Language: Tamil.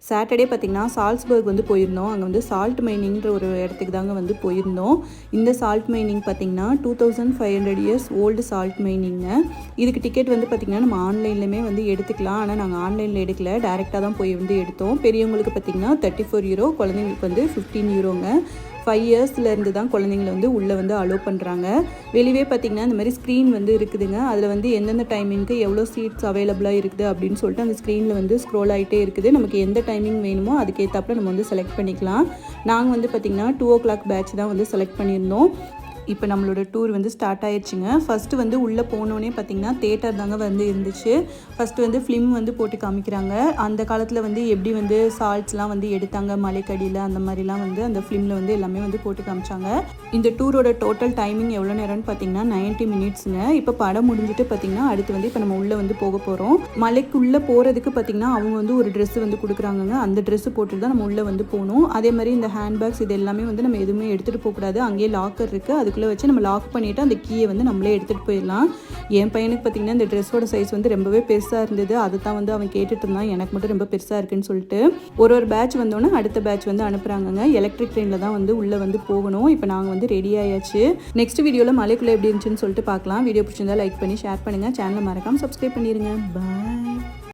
சாட்டர்டே பார்த்திங்கன்னா சால்ஸ்பர்க் வந்து போயிருந்தோம். அங்கே வந்து சால்ட் மைனிங்கிற ஒரு இடத்துக்கு தாங்க வந்து போயிருந்தோம். இந்த சால்ட் மைனிங் பார்த்திங்கன்னா 2500 இயர்ஸ் ஓல்டு சால்ட் மைனிங்க. இதுக்கு டிக்கெட் வந்து பார்த்திங்கன்னா நம்ம ஆன்லைன்லையுமே வந்து எடுத்துக்கலாம். ஆனால் நாங்கள் ஆன்லைனில் எடுக்கல, டேரெக்டாக தான் போய் வந்து எடுத்தோம். பெரியவங்களுக்கு பார்த்திங்கன்னா 34 யூரோ, குழந்தைங்களுக்கு வந்து 15 யூரோங்க. 5 இயர்ஸ்லேருந்து தான் குழந்தைங்கள வந்து உள்ளே வந்து அலோவ் பண்ணுறாங்க. வெளியே பார்த்திங்கன்னா இந்த மாதிரி ஸ்க்ரீன் வந்து இருக்குதுங்க. அதில் வந்து எந்தெந்த டைமிங்க்கு எவ்வளோ சீட்ஸ் அவைலபிளாக இருக்குது அப்படின்னு சொல்லிட்டு அந்த ஸ்க்ரீனில் வந்து ஸ்க்ரோல் ஆகிட்டே இருக்குது. நமக்கு எந்த டைமிங் வேணுமோ அதுக்கேற்றாப்புல நம்ம வந்து செலக்ட் பண்ணிக்கலாம். நாங்கள் வந்து பார்த்திங்கன்னா 2 o'clock பேட்ச் தான் வந்து செலக்ட் பண்ணியிருந்தோம். இப்போ நம்மளோட டூர் வந்து ஸ்டார்ட் ஆயிடுச்சுங்க. ஃபஸ்ட்டு வந்து உள்ளே போனோன்னே பார்த்திங்கன்னா தேட்டர் தாங்க வந்து இருந்துச்சு. ஃபஸ்ட்டு வந்து ஃபிலிம் வந்து போட்டு காமிக்கிறாங்க. அந்த காலத்தில் வந்து எப்படி வந்து சால்ட்ஸ்லாம் வந்து எடுத்தாங்க மலைக்கடியில், அந்த மாதிரிலாம் வந்து அந்த ஃபிலிமில் வந்து எல்லாமே வந்து போட்டு காமிச்சாங்க. இந்த டூரோட டோட்டல் டைமிங் எவ்வளோ நேரம்னு பார்த்திங்கன்னா 90 மினிட்ஸுங்க. இப்போ படம் முடிஞ்சிட்டு பார்த்திங்கன்னா அடுத்து வந்து இப்போ நம்ம உள்ளே வந்து போக போகிறோம். மலைக்குள்ளே போகிறதுக்கு பார்த்திங்கன்னா அவங்க வந்து ஒரு ட்ரெஸ்ஸு வந்து கொடுக்குறாங்கங்க. அந்த ட்ரெஸ்ஸு போட்டு தான் நம்ம உள்ளே வந்து போகணும். அதே மாதிரி இந்த ஹேண்ட்பேக்ஸ் இது எல்லாமே வந்து நம்ம எதுவுமே எடுத்துகிட்டு போகக்கூடாது. அங்கேயே லாக்கர் இருக்குது, அதுக்குள்ளே வச்சு நம்ம லாக் பண்ணிவிட்டு அந்த கீயை வந்து நம்மளே எடுத்துகிட்டு போயிடலாம். என் பையனுக்கு பார்த்திங்கன்னா இந்த ட்ரெஸ்ஸோட சைஸ் வந்து ரொம்பவே பெருசாக இருந்தது. அதை தான் வந்து அவன் கேட்டுட்டு இருந்தான், எனக்கு மட்டும் ரொம்ப பெருசாக இருக்குன்னு சொல்லிட்டு. ஒரு பேட்ச் வந்தோன்னே அடுத்த பேட்ச் வந்து அனுப்புகிறாங்கங்க. எலக்ட்ரிக் ட்ரெயினில் தான் வந்து உள்ளே வந்து போகணும். இப்போ நாங்கள் வந்து ரெடி ஆயாச்சு. நெக்ஸ்ட் வீடியோவில் மலைக்குள்ளே எப்படி இருந்துச்சுன்னு சொல்லிட்டு பார்க்கலாம். வீடியோ பிடிச்சிருந்தா லைக் பண்ணி ஷேர் பண்ணுங்கள். சேனலை மறக்காமல் சப்ஸ்கிரைப் பண்ணிடுங்க. பாய்.